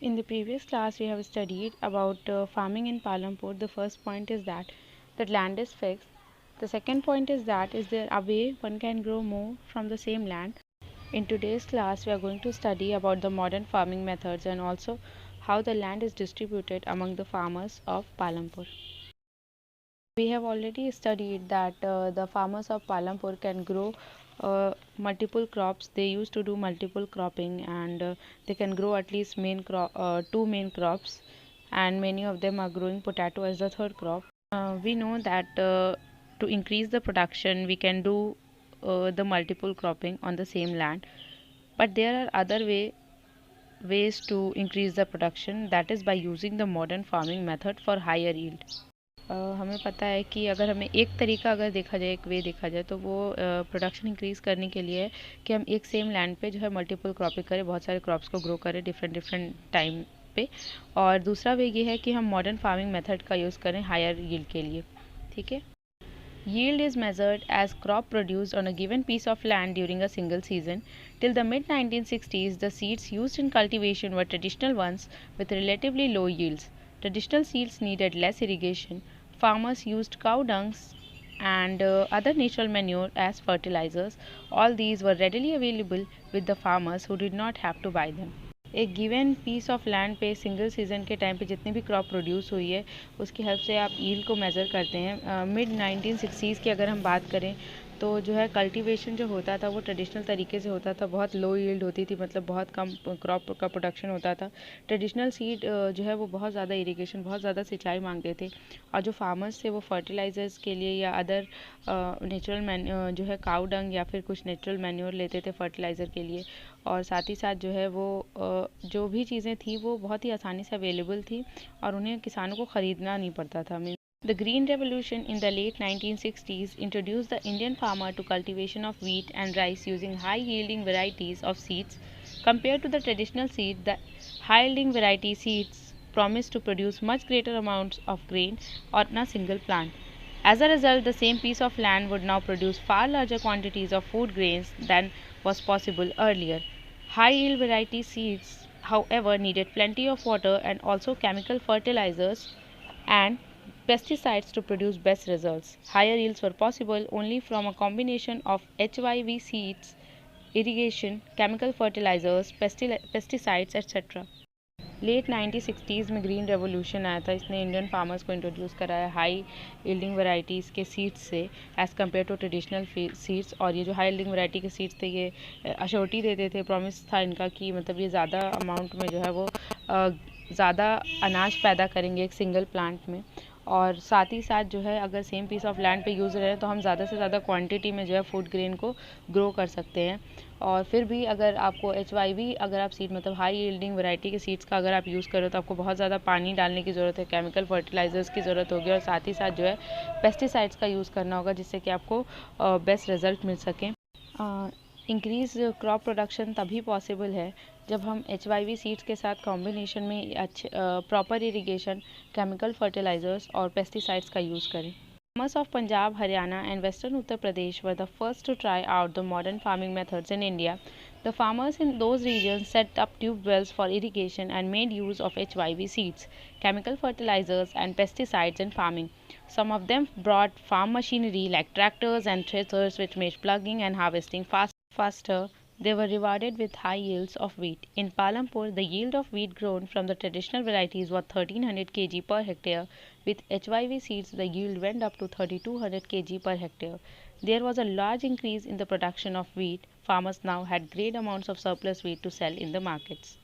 In the previous class, we have studied about farming in Palampur. The first point is that the land is fixed. The second point is that is there a way one can grow more from the same land. In today's class, we are going to study about the modern farming methods and also how the land is distributed among the farmers of Palampur. We have already studied that the farmers of Palampur can grow multiple crops. They used to do multiple cropping, and they can grow at least two main crops, and many of them are growing potato as the third crop. We know that to increase the production, we can do the multiple cropping on the same land, but there are other ways to increase the production, that is by using the modern farming method for higher yield. हमें पता है कि अगर हमें एक तरीका अगर देखा जाए, एक वे देखा जाए, तो वो प्रोडक्शन इंक्रीज़ करने के लिए है कि हम एक सेम लैंड पे जो है मल्टीपल क्रॉपिंग करें, बहुत सारे क्रॉप्स को ग्रो करें डिफरेंट डिफरेंट टाइम पे। और दूसरा वे ये है कि हम मॉडर्न फार्मिंग मेथड का यूज़ करें हायर यील्ड के लिए। ठीक है। Yield is measured as crop produced on a given piece of land during a single season. Till the mid 1960s, the seeds used in cultivation were traditional ones with relatively low yields. Traditional seeds needed less irrigation. Farmers used cow dung and other natural manure as fertilizers. All these were readily available with the farmers who did not have to buy them. एक given piece of land पे single season के time पे जितनी भी crop produce हुई है उसकी help से आप यील्ड को मेज़र करते हैं। मिड 1960s की अगर हम बात करें तो जो है कल्टीवेशन जो होता था वो ट्रेडिशनल तरीके से होता था, बहुत लो यील्ड होती थी, मतलब बहुत कम क्रॉप का प्रोडक्शन होता था। ट्रेडिशनल सीड जो है वो बहुत ज़्यादा इरिगेशन, बहुत ज़्यादा सिंचाई मांगते थे, और जो फार्मर्स थे वो फर्टिलाइज़र्स के लिए या अदर नेचुरल जो है काऊ डंग या फिर कुछ नेचुरल मैन्योर लेते थे फर्टिलाइज़र के लिए। और साथ ही साथ जो है वो जो भी चीज़ें थी वो बहुत ही आसानी से अवेलेबल थी और उन्हें किसानों को ख़रीदना नहीं पड़ता था। The Green Revolution in the late 1960s introduced the Indian farmer to cultivation of wheat and rice using high-yielding varieties of seeds. Compared to the traditional seed, the high-yielding variety seeds promised to produce much greater amounts of grain on a single plant. As a result, the same piece of land would now produce far larger quantities of food grains than was possible earlier. High-yield variety seeds, however, needed plenty of water and also chemical fertilizers and pesticides to produce best results. Higher yields were possible only from a combination of HYV seeds, irrigation, chemical fertilizers, pesticides, etc. Late 1960s में green revolution आया था। इसने Indian farmers को introduce कराया high yielding varieties के seeds से as compare to traditional seeds. और ये जो हाई यील्डिंग वैरायटी के सीड्स थे ये अश्योरिटी देते थे, प्रॉमिस था इनका कि मतलब ये ज़्यादा अमाउंट में जो है वो ज़्यादा अनाज पैदा करेंगे एक सिंगल प्लांट में। और साथ ही साथ जो है अगर सेम पीस ऑफ लैंड पे यूज़ रहे तो हम ज़्यादा से ज़्यादा क्वांटिटी में जो है फूड ग्रेन को ग्रो कर सकते हैं। और फिर भी अगर आपको HYV अगर आप सीड मतलब हाई यील्डिंग वैरायटी के सीड्स का अगर आप यूज़ करो तो आपको बहुत ज़्यादा पानी डालने की ज़रूरत है, केमिकल फर्टिलाइज़र्स की ज़रूरत होगी, और साथ ही साथ जो है पेस्टिसाइड्स का यूज़ करना होगा जिससे कि आपको बेस्ट रिज़ल्ट मिल सकें। इंक्रीज़ क्रॉप प्रोडक्शन तभी पॉसिबल है जब हम HYV सीड्स के साथ कॉम्बिनेशन में अच्छे प्रॉपर इरिगेशन, केमिकल फर्टिलाइज़र्स और पेस्टिसाइड्स का यूज़ करें। Farmers of Punjab, Haryana, and western Uttar Pradesh were the first to try out the modern farming methods in India. The farmers in those regions set up tube wells for irrigation and made use of HYV seeds, chemical fertilizers, and pesticides in farming. Some of them brought farm machinery like tractors and threshers, which made plugging and harvesting faster. They were rewarded with high yields of wheat. In Palampur, the yield of wheat grown from the traditional varieties was 1300 kg per hectare. With HYV seeds, the yield went up to 3200 kg per hectare. There was a large increase in the production of wheat. Farmers now had great amounts of surplus wheat to sell in the markets.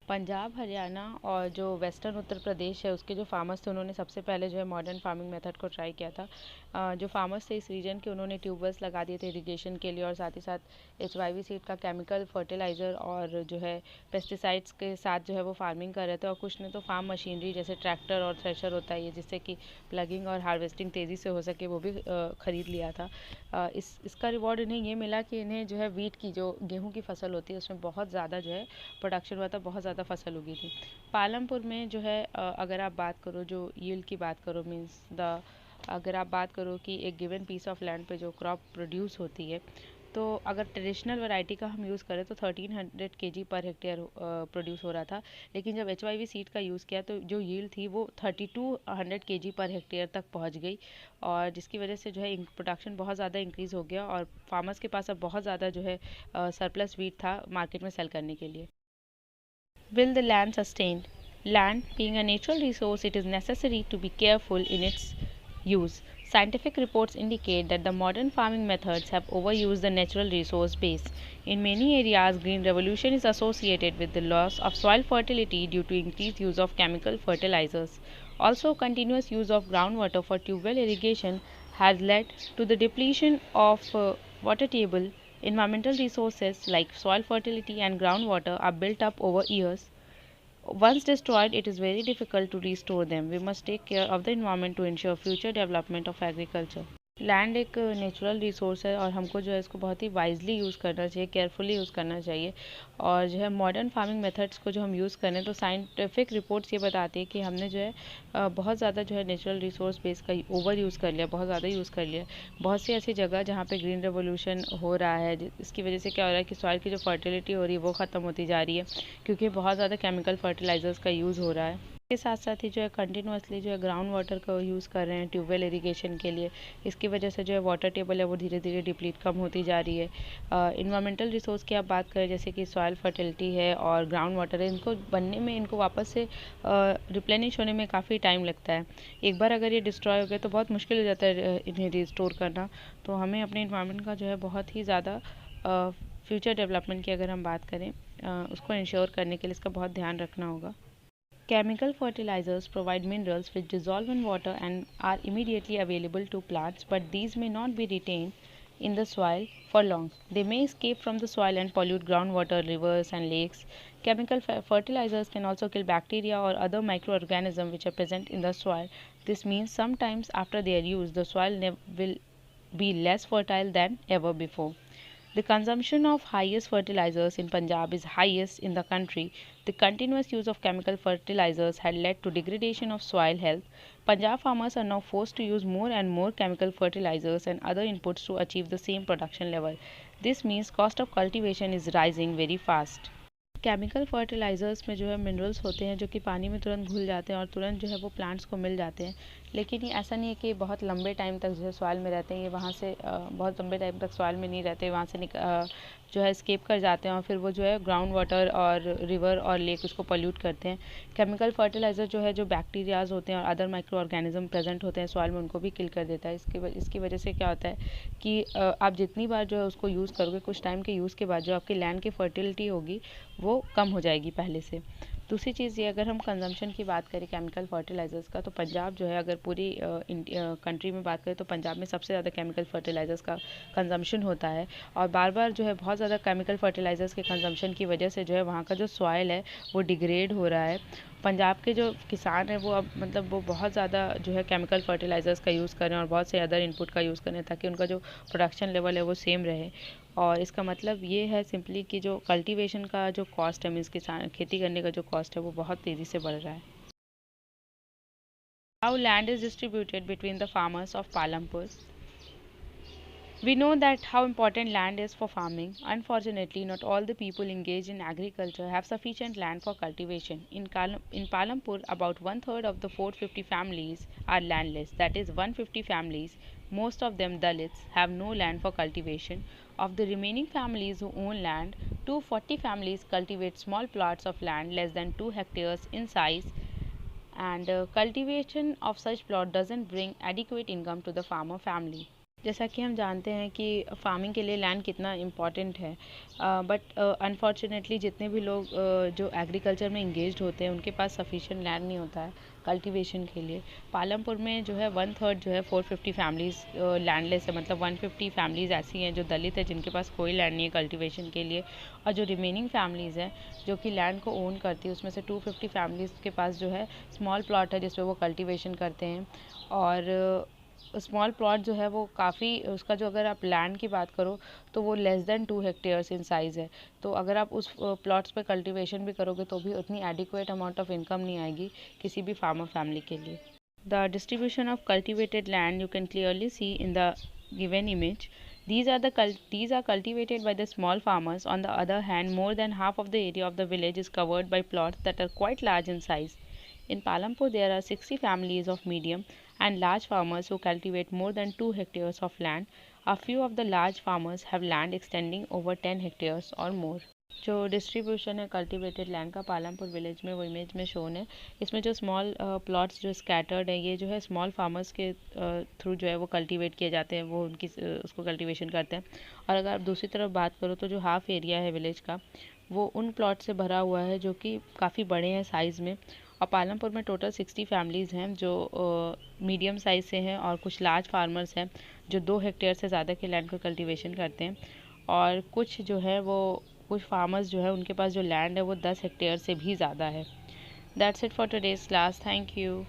Punjab, Haryana और जो western Uttar Pradesh है उसके जो farmers थे उन्होंने सबसे पहले जो है मॉडर्न फार्मिंग मेथड को ट्राई किया था। जो फार्मर्स थे इस रीजन के उन्होंने ट्यूबवेल्स लगा दिए थे इरिगेशन के लिए, और साथ ही साथ HYV सीड का केमिकल फर्टिलाइज़र और जो है पेस्टिसाइड्स के साथ जो है वो फार्मिंग कर रहे थे। और कुछ ने तो फार्म मशीनरी जैसे ट्रैक्टर और थ्रेशर होता है ये, जिससे कि प्लगिंग और हार्वेस्टिंग तेज़ी से हो सके, वो भी ख़रीद लिया था। इसका रिवॉर्ड इन्हें ये मिला कि इन्हें जो है वीट की जो गेहूँ की फसल होती है उसमें बहुत ज़्यादा जो है प्रोडक्शन हुआ था, बहुत ज़्यादा फसल उगी थी। पालमपुर में जो है अगर आप बात करो जो यील्ड की बात करो अगर आप बात करो कि एक गिवन पीस ऑफ लैंड पे जो क्रॉप प्रोड्यूस होती है तो अगर ट्रेडिशनल वैरायटी का हम यूज़ करें तो 1300 kg पर हेक्टेयर प्रोड्यूस हो रहा था, लेकिन जब HYV सीड का यूज़ किया तो जो यील्ड थी वो 3200 kg पर हेक्टेयर तक पहुंच गई, और जिसकी वजह से जो है प्रोडक्शन बहुत ज़्यादा इंक्रीज़ हो गया और फार्मर्स के पास अब बहुत ज़्यादा जो है सरप्लस वीट था मार्केट में सेल करने के लिए। Will the land sustain? Land being a natural resource, it is necessary to be careful in its use. Scientific reports indicate that the modern farming methods have overused the natural resource base. In many areas, green revolution is associated with the loss of soil fertility due to increased use of chemical fertilizers. Also, continuous use of groundwater for tubewell irrigation has led to the depletion of water table. Environmental resources like soil fertility and groundwater are built up over years. Once destroyed, it is very difficult to restore them. We must take care of the environment to ensure future development of agriculture. Land एक natural resource है और हमको जो है इसको बहुत ही wisely use करना चाहिए, केयरफुली यूज़ करना चाहिए। और जो है मॉडर्न फार्मिंग मेथड्स को जो हम यूज़ करें तो साइंटिफिक रिपोर्ट्स ये बताती है कि हमने जो है बहुत ज़्यादा जो है नेचुरल रिसोर्स बेस का ओवर यूज़ कर लिया, बहुत ज़्यादा यूज़ कर लिया। बहुत सी ऐसी जगह जहाँ पे ग्रीन रेवोल्यूशन हो रहा है, इसकी वजह से क्या हो रहा है कि सॉइल की जो फर्टिलिटी हो रही है वो ख़त्म होती जा रही है, क्योंकि बहुत ज़्यादा केमिकल फर्टिलाइजर्स का यूज़ हो रहा है। इसके साथ साथ ही जो है कंटिन्यूसली जो है ग्राउंड वाटर का यूज़ कर रहे हैं ट्यूबवेल इरिगेशन के लिए। इसकी वजह से जो है वाटर टेबल है वो धीरे धीरे डिप्लीट कम होती जा रही है। इन्वायरमेंटल रिसोर्स की आप बात करें जैसे कि सॉइल फर्टिलिटी है और ग्राउंड वाटर है, इनको बनने में, इनको वापस से रिप्लेनिश होने में काफ़ी टाइम लगता है। एक बार अगर ये डिस्ट्रॉय हो गए तो बहुत मुश्किल हो जाता है इन्हें रिस्टोर करना। तो हमें अपने इन्वायरमेंट का जो है बहुत ही ज़्यादा फ्यूचर डेवलपमेंट की अगर हम बात करें उसको इंश्योर करने के लिए इसका बहुत ध्यान रखना होगा। Chemical fertilizers provide minerals which dissolve in water and are immediately available to plants, but these may not be retained in the soil for long. They may escape from the soil and pollute groundwater, rivers, and lakes. Chemical fertilizers can also kill bacteria or other microorganisms which are present in the soil. This means sometimes after their use, the soil will be less fertile than ever before. The consumption of highest fertilizers in Punjab is highest in the country. The continuous use of chemical fertilizers had led to degradation of soil health. Punjab farmers are now forced to use more and more chemical fertilizers and other inputs to achieve the same production level. This means cost of cultivation is rising very fast. Chemical fertilizers में जो है minerals होते हैं जो कि पानी में तुरंत घुल जाते हैं और तुरंत जो है वो प्लांट्स को मिल जाते हैं, लेकिन ये ऐसा नहीं है कि बहुत लंबे टाइम तक जो है सॉइल में रहते हैं। ये वहाँ से बहुत लंबे टाइम तक सॉइल में नहीं रहते, वहाँ से जो है स्केप कर जाते हैं और फिर वो जो है ग्राउंड वाटर और रिवर और लेक उसको पोल्यूट करते हैं। केमिकल फर्टिलाइज़र जो है जो बैक्टीरियाज होते हैं और अदर माइक्रो ऑर्गेनिज्म प्रेजेंट होते हैं सॉइल में उनको भी किल कर देता है। इसकी वजह से क्या होता है कि आप जितनी बार जो है उसको यूज़ करोगे, कुछ टाइम के यूज़ के बाद जो आपकी लैंड की फर्टिलिटी होगी वो कम हो जाएगी पहले से। दूसरी चीज़ ये, अगर हम कंजम्पशन की बात करें केमिकल फर्टिलाइज़र्स का, तो पंजाब जो है, अगर पूरी कंट्री में बात करें तो पंजाब में सबसे ज़्यादा केमिकल फर्टिलाइज़र्स का कंजम्पशन होता है। और बार बार जो है बहुत ज़्यादा केमिकल फर्टिलाइज़र्स के कंजम्पशन की वजह से जो है वहाँ का जो सॉइल है वो डिग्रेड हो रहा है। पंजाब के जो किसान हैं वो अब मतलब वो बहुत ज़्यादा जो है केमिकल फर्टिलाइज़र्स का यूज़ करें और बहुत से अदर इनपुट का यूज़ करें ताकि उनका जो प्रोडक्शन लेवल है वो सेम रहे। और इसका मतलब ये है सिंपली कि जो कल्टीवेशन का जो कॉस्ट है, मीन्स किसान खेती करने का जो कॉस्ट है वो बहुत तेज़ी से बढ़ रहा है। How land is distributed between the farmers of Palampur. We know that how important land is for farming. Unfortunately, not all the people engaged in agriculture have sufficient land for cultivation. In Palampur, about one-third of the 450 families are landless. That is 150 families, most of them Dalits, have no land for cultivation. Of the remaining families who own land, 240 families cultivate small plots of land less than 2 hectares in size, and cultivation of such plot doesn't bring adequate income to the farmer family. जैसा कि हम जानते हैं कि farming के लिए land कितना important है, बट अनफॉर्चुनेटली जितने भी लोग जो एग्रीकल्चर में इंगेज्ड होते हैं उनके पास सफिशिएंट लैंड नहीं होता है कल्टीवेशन के लिए। पालमपुर में जो है 1/3 जो है 450 फैमिलीज़ लैंडलेस है, मतलब 150 फैमिलीज़ ऐसी हैं जो दलित है जिनके पास कोई लैंड नहीं है कल्टीवेशन के लिए। और जो रिमेनिंग फैमिलीज़ हैं जो कि लैंड को ओन करती है उसमें से 250 फैमिलीज़ के पास जो है स्मॉल प्लॉट है जिसपे वो कल्टीवेशन करते हैं। और स्मॉल प्लॉट जो है वो काफ़ी, उसका जो अगर आप लैंड की बात करो तो वो less than 2 hectares in size है। तो अगर आप उस प्लॉट्स पे कल्टीवेशन भी करोगे तो भी उतनी एडिक्वेट अमाउंट ऑफ इनकम नहीं आएगी किसी भी फार्मर फैमिली के लिए। The distribution of cultivated land you can clearly see in the given image. These are cultivated by the small farmers. On the other hand, more than half of the area of the village is covered by plots that are quite large in size. In Palampur, there are 60 families of medium and large farmers who cultivate more than 2 hectares of land. A few of the large farmers have land extending over 10 hectares or more. जो distribution है cultivated land का Palampur village में, वो image में shown है। इसमें जो small plots जो स्कैटर्ड है, ये जो है स्मॉल फार्मर्स के थ्रू जो है वो कल्टीवेट किए जाते हैं, वो उनकी उसको कल्टीवेशन करते हैं। और अगर आप दूसरी तरफ बात करो तो जो हाफ एरिया है विलेज का, वो उन प्लॉट से भरा हुआ है जो कि काफ़ी बड़े हैं साइज़ में। और पालमपुर में टोटल 60 फैमिलीज़ हैं जो मीडियम साइज़ से हैं, और कुछ लार्ज फार्मर्स हैं जो 2 हेक्टेयर से ज़्यादा के लैंड का कल्टीवेशन करते हैं। और कुछ जो है वो कुछ फार्मर्स जो है उनके पास जो लैंड है वो 10 हेक्टेयर से भी ज़्यादा है। That's it for today's class. Thank you.